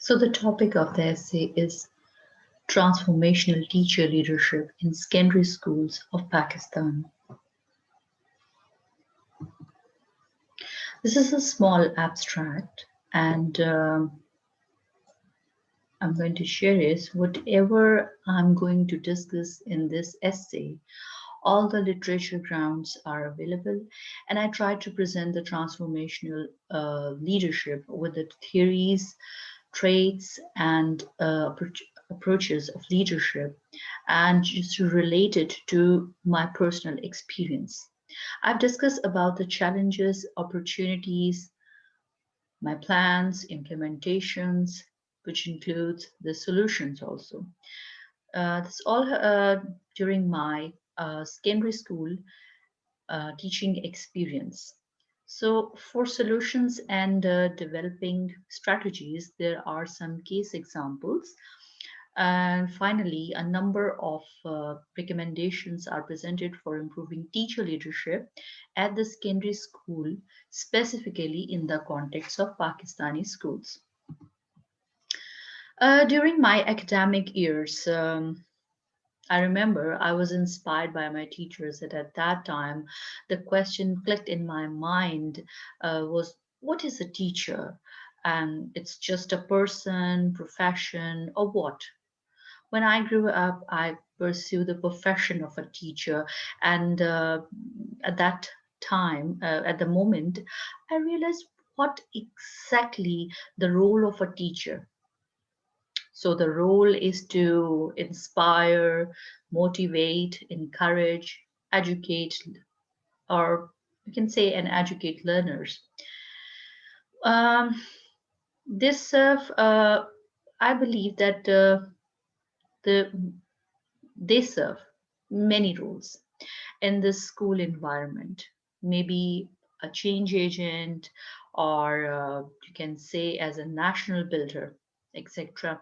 So the topic of the essay is Transformational Teacher Leadership in Secondary Schools of Pakistan. This is a small abstract, and I'm going to share is whatever I'm going to discuss in this essay. All the literature grounds are available, and I try to present the transformational leadership with the theories, traits, and approaches of leadership, and just to relate it to my personal experience. I've discussed about the challenges, opportunities, my plans, implementations, which includes the solutions also. This all during my secondary school teaching experience. So, for solutions and developing strategies, there are some case examples. And finally, a number of recommendations are presented for improving teacher leadership at the secondary school, specifically in the context of Pakistani schools. During my academic years, I remember I was inspired by my teachers that at that time the question clicked in my mind was, what is a teacher? And it's just a person, profession, or what? When I grew up, I pursued the profession of a teacher, and at that time, at the moment, I realized what exactly the role of a teacher. So the role is to inspire, motivate, encourage, educate, or you can say and educate learners. Um, this serve, I believe that the they serve many roles in the school environment. Maybe a change agent, or you can say as a national builder, etc.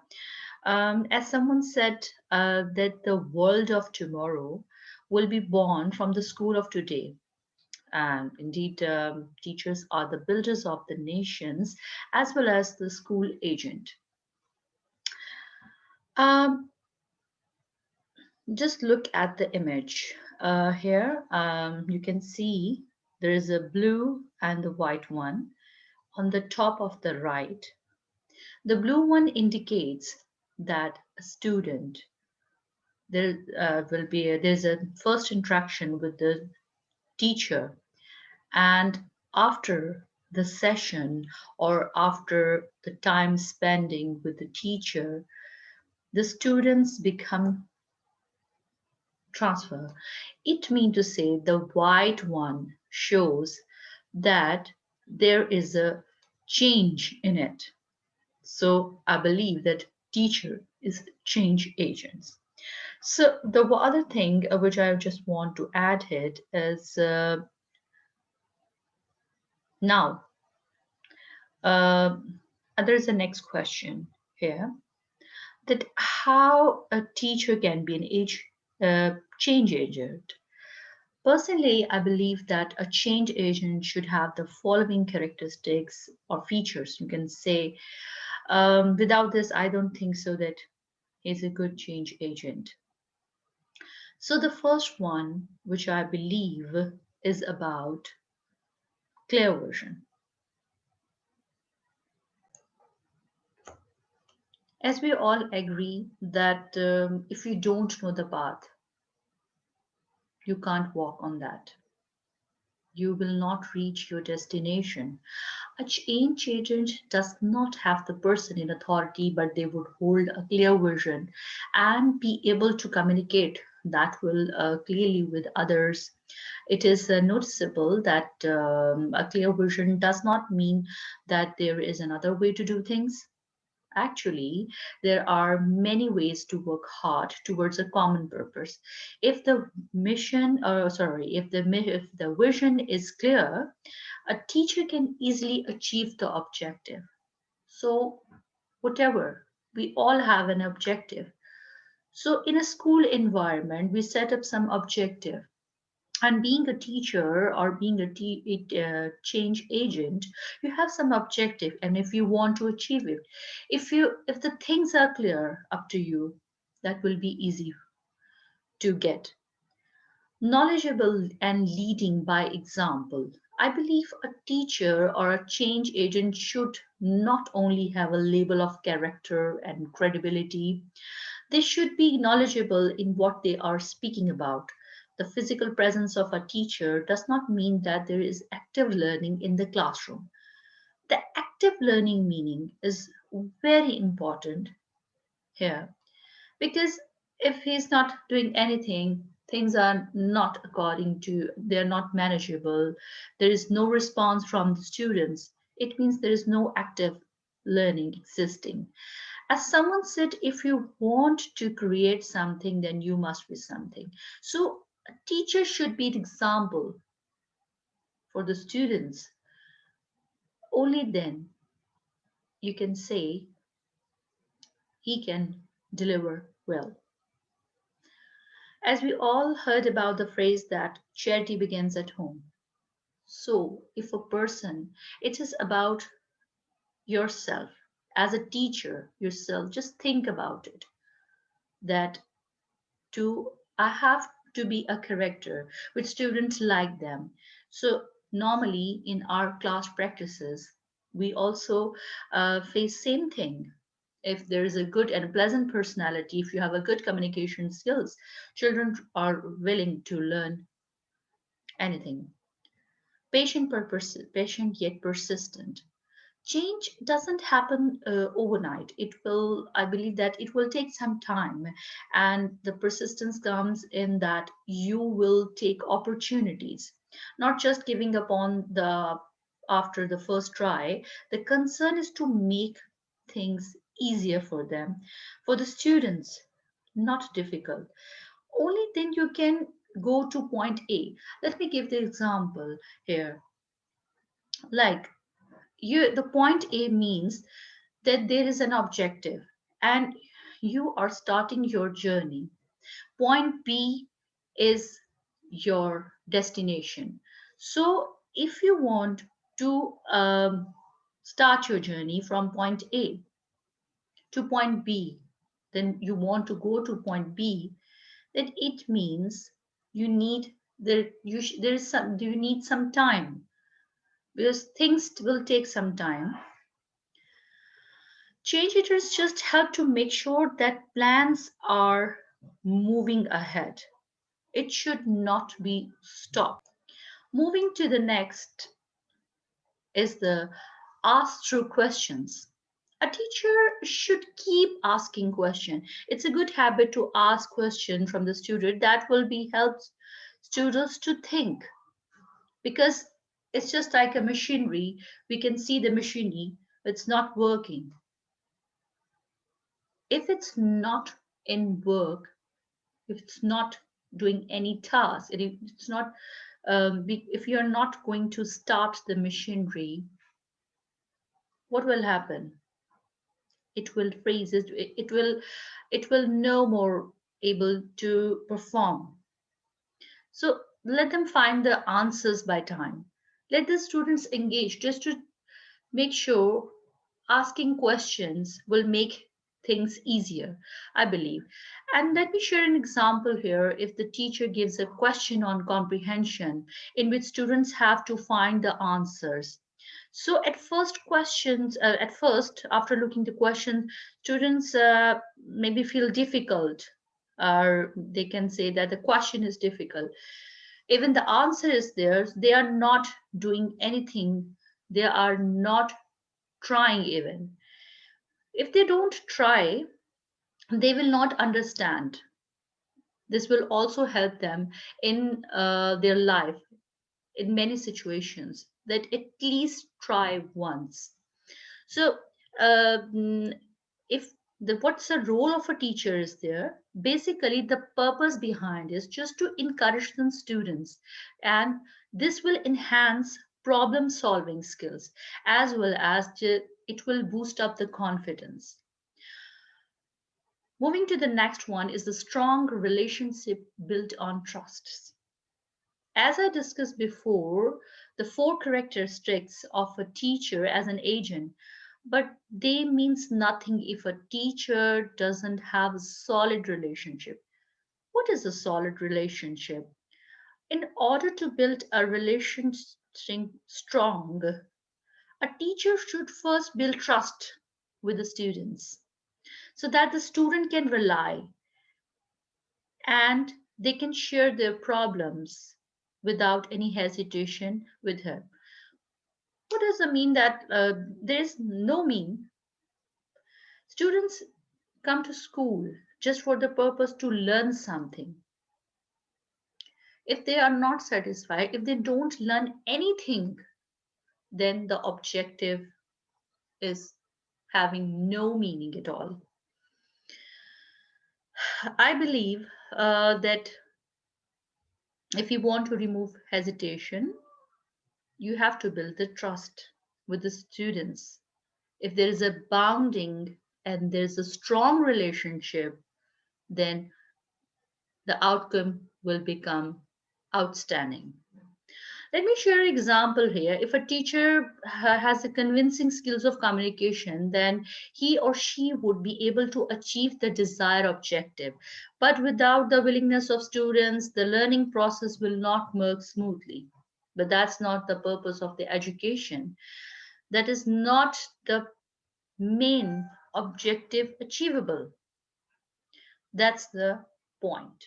As someone said, that the world of tomorrow will be born from the school of today. And indeed, teachers are the builders of the nations as well as the school agent. Um, just look at the image. Here, you can see there is a blue and the white one on the top of the right. The blue one indicates that a student there will be there's a first interaction with the teacher, and after the session or after the time spending with the teacher, the students become transfer. It means to say the white one shows that there is a change in it. So I believe that teacher is change agents. So the other thing which I just want to add it is now uh, there's a next question here, that how a teacher can be an change agent. Personally, I believe that a change agent should have the following characteristics or features. You can say, without this, I don't think so that he's a good change agent. So the first one, which I believe is about clear vision. As we all agree that if you don't know the path, you can't walk on that. You will not reach your destination. A change agent does not have the person in authority, but they would hold a clear vision and be able to communicate that will clearly with others. It is noticeable that a clear vision does not mean that there is another way to do things. Actually, there are many ways to work hard towards a common purpose. If the mission, or sorry, if the vision is clear, a teacher can easily achieve the objective. So, whatever, we all have an objective. So, in a school environment, we set up some objective. And being a teacher or being a change agent, you have some objective, and if you want to achieve it, if the things are clear up to you, that will be easy to get. Knowledgeable and leading by example. I believe a teacher or a change agent should not only have a label of character and credibility, they should be knowledgeable in what they are speaking about. The physical presence of a teacher does not mean that there is active learning in the classroom. The active learning meaning is very important here, because if he's not doing anything, things are not according to, they're not manageable, there is no response from the students, it means there is no active learning existing. As someone said, if you want to create something, then you must be something. So a teacher should be the example for the students. Only then you can say he can deliver well. As we all heard about the phrase that charity begins at home. So if a person, it is about yourself. As a teacher, yourself, just think about it. That to I have to be a character which students like them. So normally in our class practices, we also face same thing. If there is a good and pleasant personality, if you have a good communication skills, children are willing to learn anything. Patient yet persistent. Change doesn't happen overnight. It will, I believe that it will take some time, and the persistence comes in that you will take opportunities, not just giving up on the after the first try. The concern is to make things easier for them, for the students, not difficult. Only then you can go to point A. Let me give the example here. Like, the point A means that there is an objective and you are starting your journey. Point B is your destination. So if you want to start your journey from point A to point B, then you want to go to point B, then it means you need there is some you need some time, because things will take some time. Change leaders just help to make sure that plans are moving ahead. It should not be stopped. Moving to the next is the ask through questions. A teacher should keep asking questions. It's a good habit to ask questions from the student that will be helps students to think, because it's just like a machinery. We can see the machinery, it's not working. If it's not in work, if it's not doing any task, and if it's not if you're not going to start the machinery, what will happen? It will freeze, it will no more able to perform. So let them find the answers by time, let the students engage, just to make sure asking questions will make things easier, I believe. And let me share an example here. If the teacher gives a question on comprehension in which students have to find the answers. So at first, after looking the question, students maybe feel difficult, or they can say that the question is difficult. Even the answer is there, they are not doing anything, they are not trying even. If they don't try, they will not understand. This will also help them in their life in many situations, that at least try once. So, if the what's the role of a teacher is there? Basically, the purpose behind is just to encourage the students, and this will enhance problem solving skills, as well as it will boost up the confidence. Moving to the next one is the strong relationship built on trust. As I discussed before, the four characteristics of a teacher as an agent, but they means nothing if a teacher doesn't have a solid relationship. What is a solid relationship? In order to build a relationship strong, a teacher should first build trust with the students so that the student can rely and they can share their problems without any hesitation with her. What does it mean that there is no mean? Students come to school just for the purpose to learn something. If they are not satisfied, if they don't learn anything, then the objective is having no meaning at all. I believe that if you want to remove hesitation, you have to build the trust with the students. If there is a bounding and there's a strong relationship, then the outcome will become outstanding. Let me share an example here. If a teacher has a convincing skills of communication, then he or she would be able to achieve the desired objective. But without the willingness of students, the learning process will not work smoothly. But that's not the purpose of the education. That is not the main objective achievable. That's the point.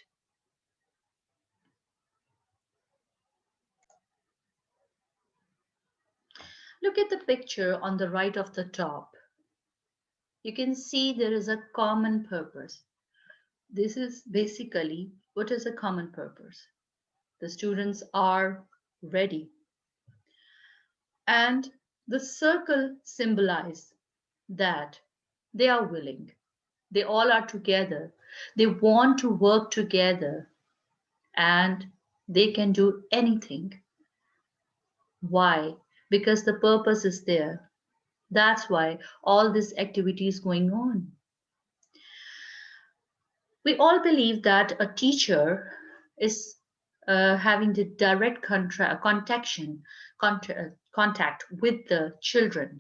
Look at the picture on the right of the top. You can see there is a common purpose. This is basically what is a common purpose. The students are ready. And the circle symbolizes that they are willing. They all are together. They want to work together and they can do anything. Why? Because the purpose is there. That's why all this activity is going on. We all believe that a teacher is having the direct contact with the children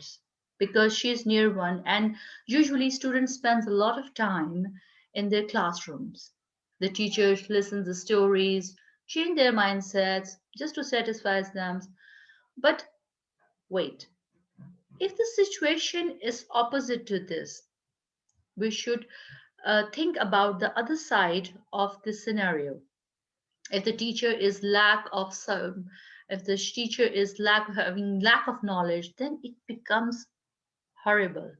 because she is near one, and usually students spend a lot of time in their classrooms. The teachers listen to stories, change their mindsets just to satisfy them. But wait, if the situation is opposite to this, we should think about the other side of this scenario. If the teacher is lack of some, if the teacher is having lack of knowledge, then it becomes horrible.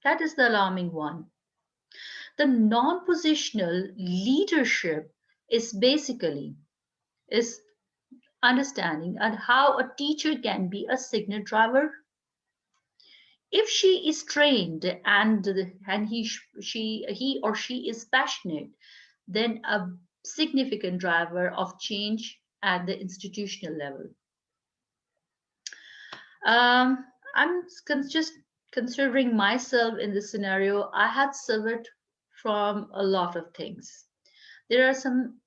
That is the alarming one. The non-positional leadership is basically is understanding and how a teacher can be a signal driver. If she is trained and he or she is passionate, then a significant driver of change at the institutional level. um, just considering myself in this scenario. I had suffered from a lot of things. There are some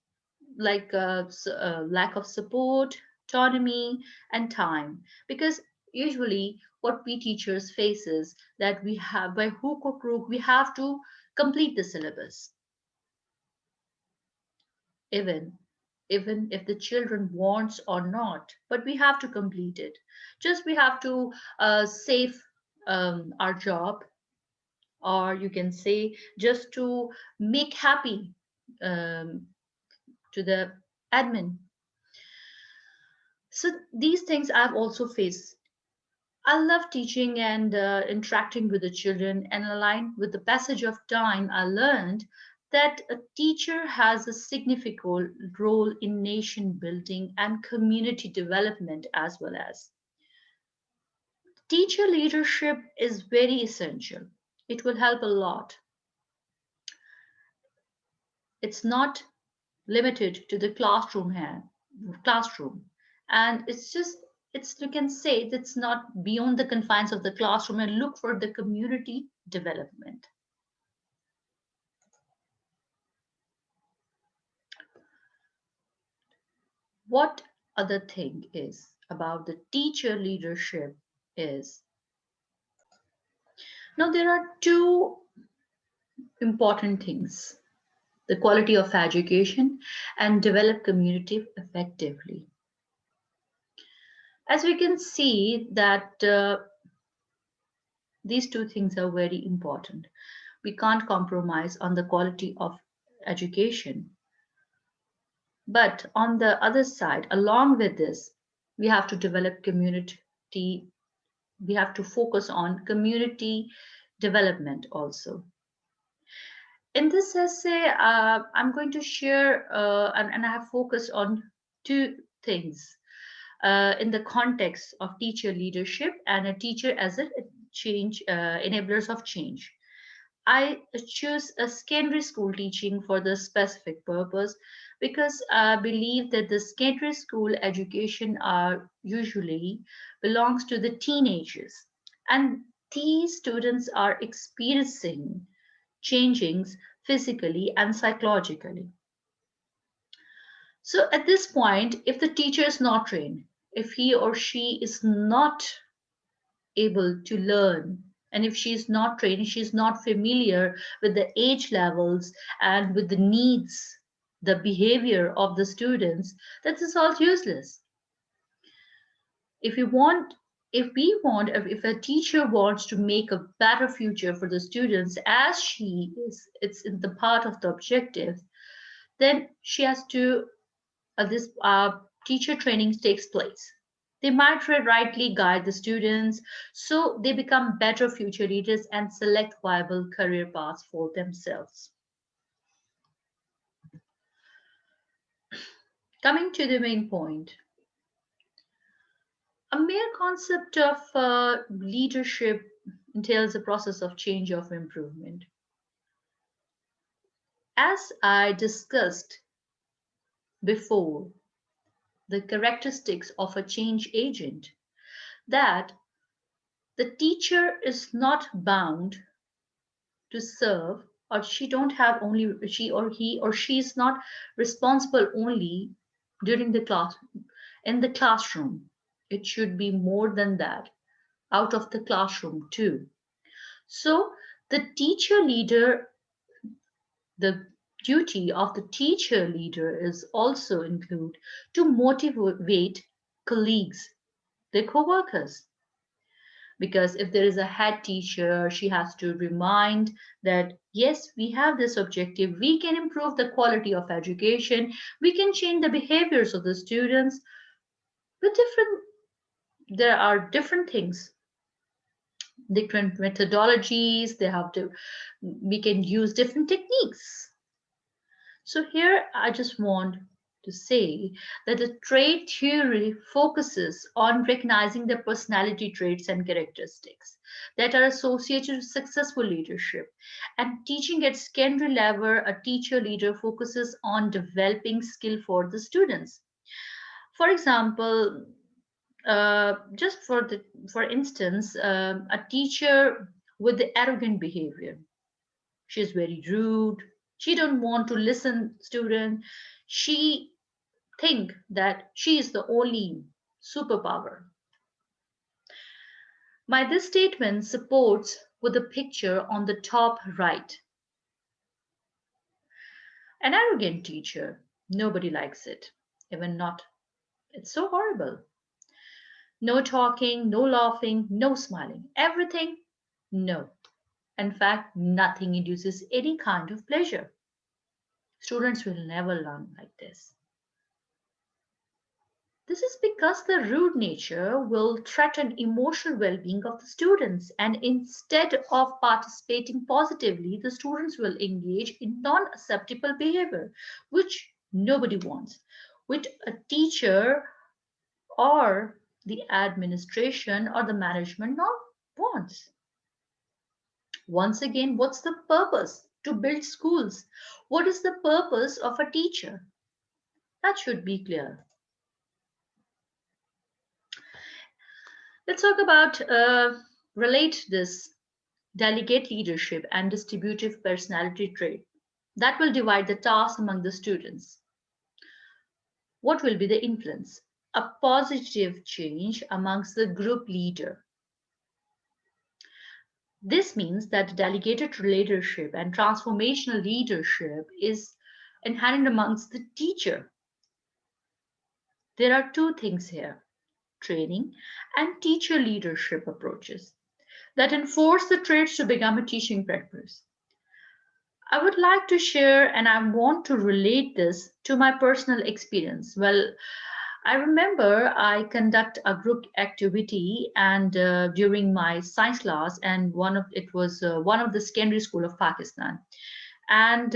like lack of support, autonomy, and time. Because usually, what we teachers faces that we have by hook or crook, we have to complete the syllabus, even even if the children wants or not. But we have to complete it. Just we have to save our job, or you can say just to make happy um, to the admin. So these things I've also faced. I love teaching and interacting with the children, and aligned with the passage of time, I learned that a teacher has a significant role in nation building and community development as well as. Teacher leadership is very essential. It will help a lot. It's not limited to the classroom, and it's you can say that's not beyond the confines of the classroom, and look for the community development. What other thing is about the teacher leadership is, now there are two important things: the quality of education and develop community effectively. As we can see that these two things are very important. We can't compromise on the quality of education. But on the other side, along with this, we have to develop community, we have to focus on community development also. In this essay, I'm going to share, and I have focused on two things in the context of teacher leadership and a teacher as a change enablers of change. I choose a secondary school teaching for the specific purpose because I believe that the secondary school education are usually belongs to the teenagers, and these students are experiencing changings physically and psychologically. So at this point, if the teacher is not trained, if he or she is not able to learn, and if she is not trained, she is not familiar with the age levels and with the needs, the behavior of the students, that is all useless. If we want, if a teacher wants to make a better future for the students, as she is, it's in the part of the objective, then she has to this teacher training takes place. They might rightly guide the students so they become better future leaders and select viable career paths for themselves. Coming to the main point, a mere concept of leadership entails a process of change of improvement. As I discussed before, the characteristics of a change agent, that the teacher is not bound to serve, or she don't have only, she or he or she is not responsible only during the class, in the classroom. It should be more than that, out of the classroom too. So the teacher leader, the duty of the teacher leader is also include to motivate colleagues, their co-workers. Because if there is a head teacher, she has to remind that yes, we have this objective, we can improve the quality of education, we can change the behaviors of the students with different, there are different things, different methodologies, they have to, we can use different techniques. So here I just want to say that the trait theory focuses on recognizing the personality traits and characteristics that are associated with successful leadership. And teaching at secondary level, a teacher leader focuses on developing skill for the students. For example, just for instance, a teacher with the arrogant behavior, she's very rude, she don't want to listen student, she think that she is the only superpower. My this statement supports with the picture on the top right. An arrogant teacher, nobody likes it, even not, it's so horrible. No talking, no laughing, no smiling, everything no. In fact, nothing induces any kind of pleasure. Students will never learn like this. This is because the rude nature will threaten emotional well-being of the students, and instead of participating positively, the students will engage in non-acceptable behavior, which nobody wants, which a teacher or the administration or the management not wants. Once again, what's the purpose? To build schools. What is the purpose of a teacher? That should be clear. Let's talk about relate this delegate leadership and distributive personality trait that will divide the task among the students. What will be the influence? A positive change amongst the group leader. This means that delegated leadership and transformational leadership is inherent amongst the teacher. There are two things here: training and teacher leadership approaches that enforce the traits to become a teaching practice. I would like to share and I want to relate this to my personal experience. Well, I remember I conduct a group activity and during my science class, and it was one of the secondary school of Pakistan, and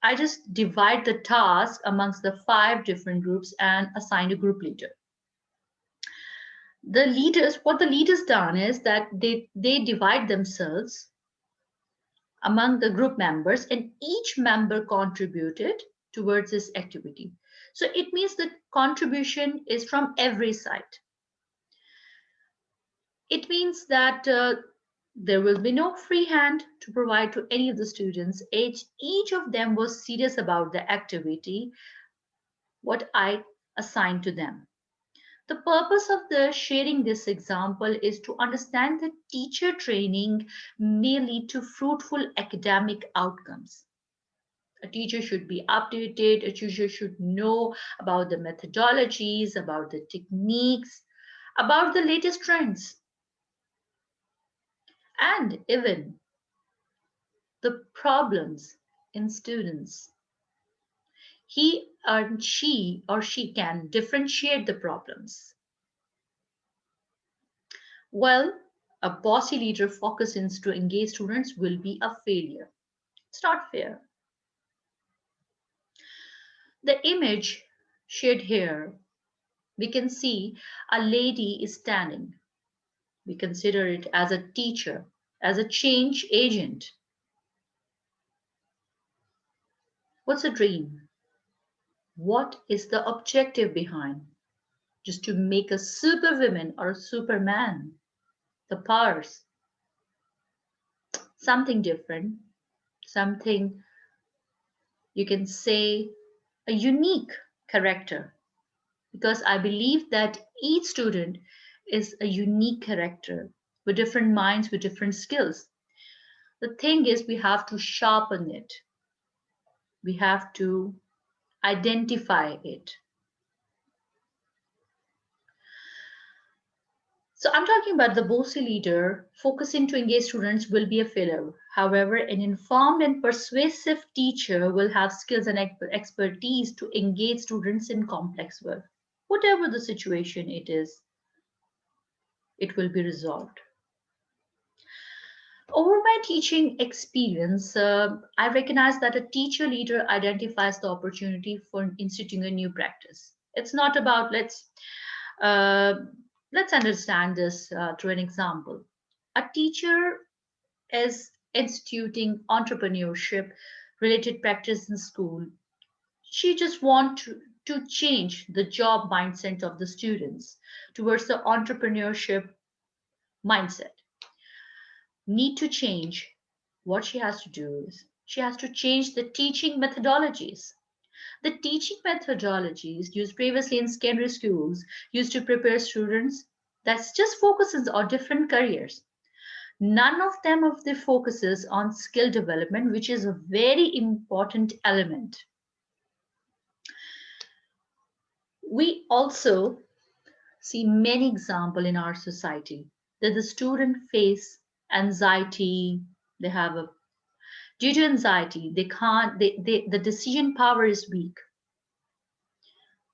I just divide the task amongst the five different groups and assign a group leader. What the leaders done is that they divide themselves among the group members, and each member contributed towards this activity. So it means that contribution is from every side. It means that there will be no free hand to provide to any of the students. Each of them was serious about the activity, what I assigned to them. The purpose of the sharing this example is to understand that teacher training may lead to fruitful academic outcomes. A teacher should be updated, a teacher should know about the methodologies, about the techniques, about the latest trends, and even the problems in students. He or she can differentiate the problems. Well, a bossy leader focuses to engage students will be a failure. It's not fair. The image shared here, we can see a lady is standing. We consider it as a teacher, as a change agent. What's the dream? What is the objective behind? Just to make a superwoman or a superman. The powers. Something different. Something you can say a unique character. Because I believe that each student is a unique character with different minds, with different skills. The thing is, we have to sharpen it, we have to identify it. So I'm talking about the bossy leader focusing to engage students will be a failure. However, an informed and persuasive teacher will have skills and expertise to engage students in complex work. Whatever the situation it is, it will be resolved. Over my teaching experience, I recognize that a teacher leader identifies the opportunity for instituting a new practice. It's not about uh, let's understand this through an example. A teacher is instituting entrepreneurship related practice in school. She just wants to change the job mindset of the students towards the entrepreneurship mindset. Need to change. What she has to do is she has to change the teaching methodologies. The teaching methodologies used previously in secondary schools used to prepare students that just focuses on different careers. None of them of the focuses on skill development, which is a very important element. We also see many examples in our society that the student face anxiety, they have a due to anxiety they can't the decision power is weak,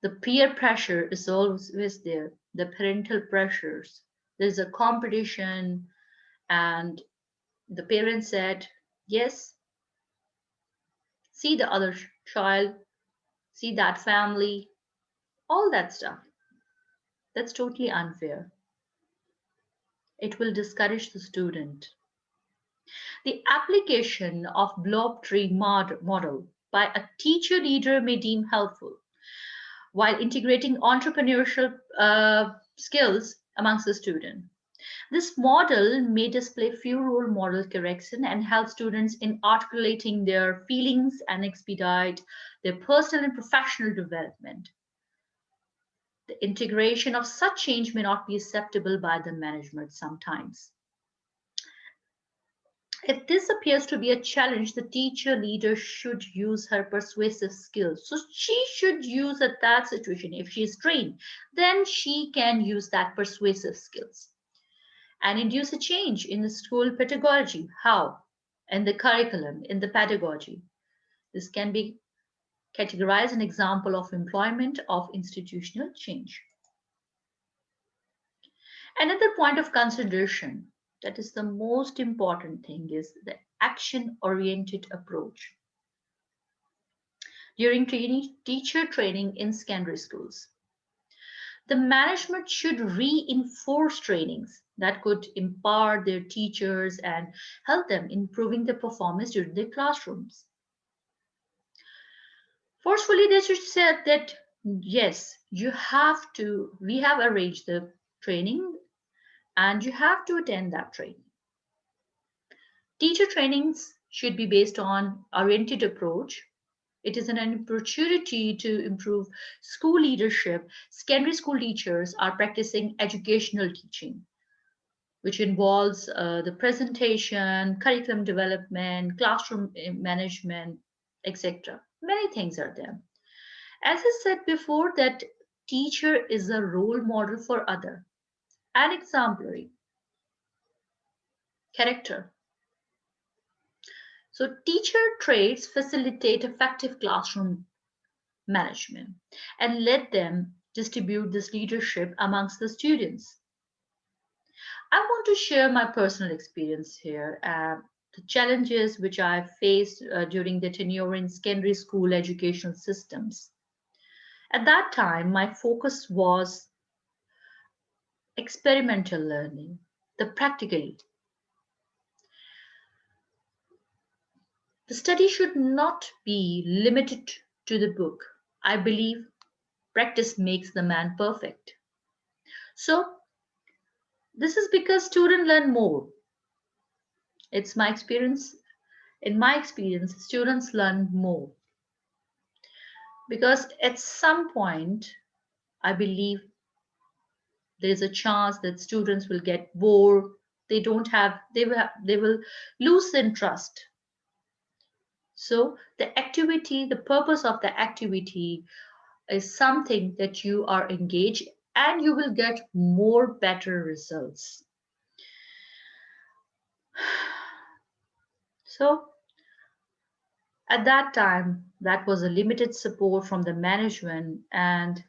the peer pressure is always there, the parental pressures, there's a competition, and the parents said yes, see the other child, see that family, all that stuff. That's totally unfair. It will discourage the student. The application of blob tree model by a teacher leader may deem helpful while integrating entrepreneurship skills amongst the student. This model may display few role model correction and help students in articulating their feelings and expedite their personal and professional development. The integration of such change may not be acceptable by the management sometimes. If this appears to be a challenge, the teacher leader should use her persuasive skills. So she should use at that situation. If she is trained, then she can use that persuasive skills and induce a change in the school pedagogy. How? In the curriculum, in the pedagogy. This can be categorized an example of employment of institutional change. Another point of consideration that is the most important thing is the action oriented approach. During teacher training in secondary schools, the management should reinforce trainings that could empower their teachers and help them improving their performance during their classrooms. Forcefully, they should say that yes, we have arranged the training and you have to attend that training. Teacher trainings should be based on oriented approach. It is an opportunity to improve school leadership. Secondary school teachers are practicing educational teaching, which involves the presentation, curriculum development, classroom management, etc. Many things are there. As I said before, that teacher is a role model for other, an exemplary character. So teacher traits facilitate effective classroom management and let them distribute this leadership amongst the students. I want to share my personal experience here. The challenges which I faced during the tenure in secondary school educational systems. At that time, my focus was experimental learning, the practically. The study should not be limited to the book. I believe practice makes the man perfect. So, this is because students learn more. It's my experience. In my experience, students learn more because at some point, I believe there's a chance that students will get bored. They will lose interest. So the purpose of the activity is something that you are engaged and you will get more better results. So at that time, that was a limited support from the management, and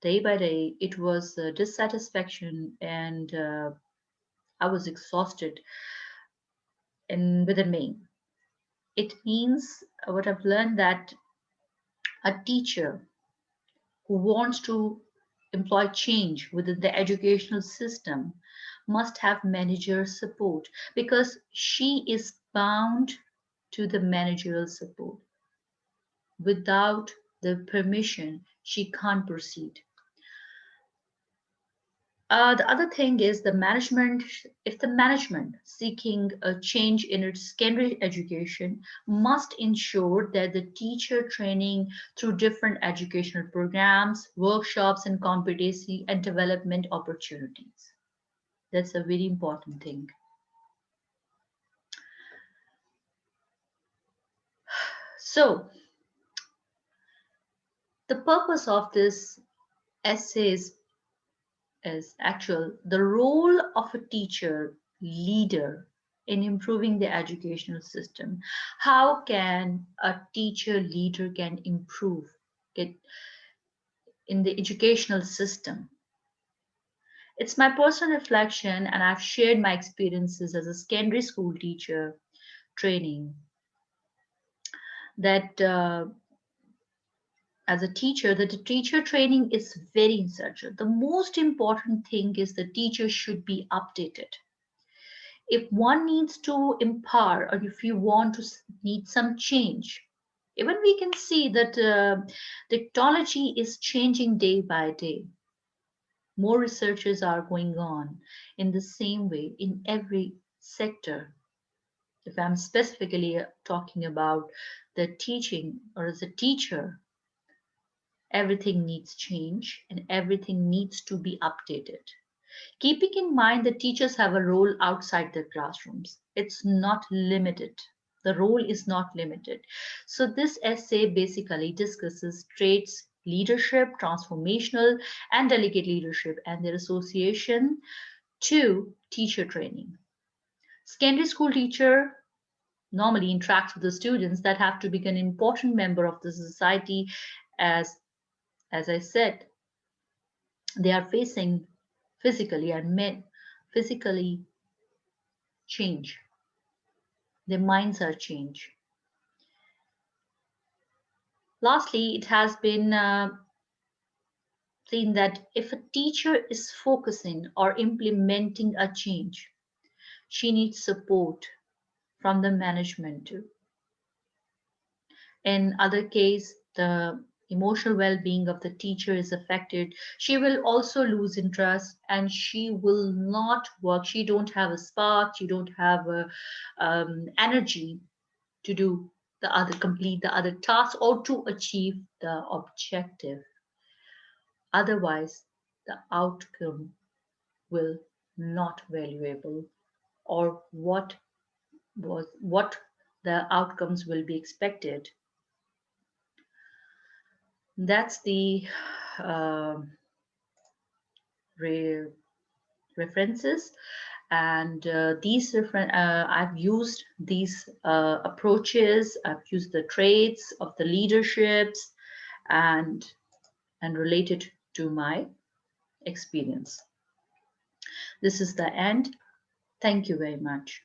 day by day, it was dissatisfaction, and I was exhausted in within me. It means what I've learned that a teacher who wants to employ change within the educational system must have manager support because she is bound to the managerial support. Without the permission, she can't proceed. The other thing is the management, if the management seeking a change in its secondary education must ensure that the teacher training through different educational programs, workshops, and competency and development opportunities. That's a very important thing. So, the purpose of this essay is actual the role of a teacher leader in improving the educational system. How can a teacher leader can improve it in the educational system? It's my personal reflection, and I've shared my experiences as a secondary school teacher training that as a teacher that the teacher training is very essential. The most important thing is the teacher should be updated. If one needs to empower or if you want to need some change, even we can see that technology is changing day by day. More researches are going on in the same way in every sector. If I'm specifically talking about the teaching or as a teacher, everything needs change and everything needs to be updated. Keeping in mind that teachers have a role outside their classrooms, it's not limited. The role is not limited. So, this essay basically discusses traits leadership, transformational, and delegate leadership and their association to teacher training. Secondary school teacher normally interacts with the students that have to become an important member of the society as I said, they are facing physically and physically change. Their minds are changed. Lastly, it has been seen that if a teacher is focusing or implementing a change, she needs support from the management too. In other case, the emotional well-being of the teacher is affected. She will also lose interest and she will not work. She don't have a spark. She don't have a, energy to do the other complete the other task or to achieve the objective. Otherwise, the outcome will not valuable or what the outcomes will be expected. That's the um re- references and I've used these approaches. I've used the traits of the leaderships and related to my experience. This is the end. Thank you very much.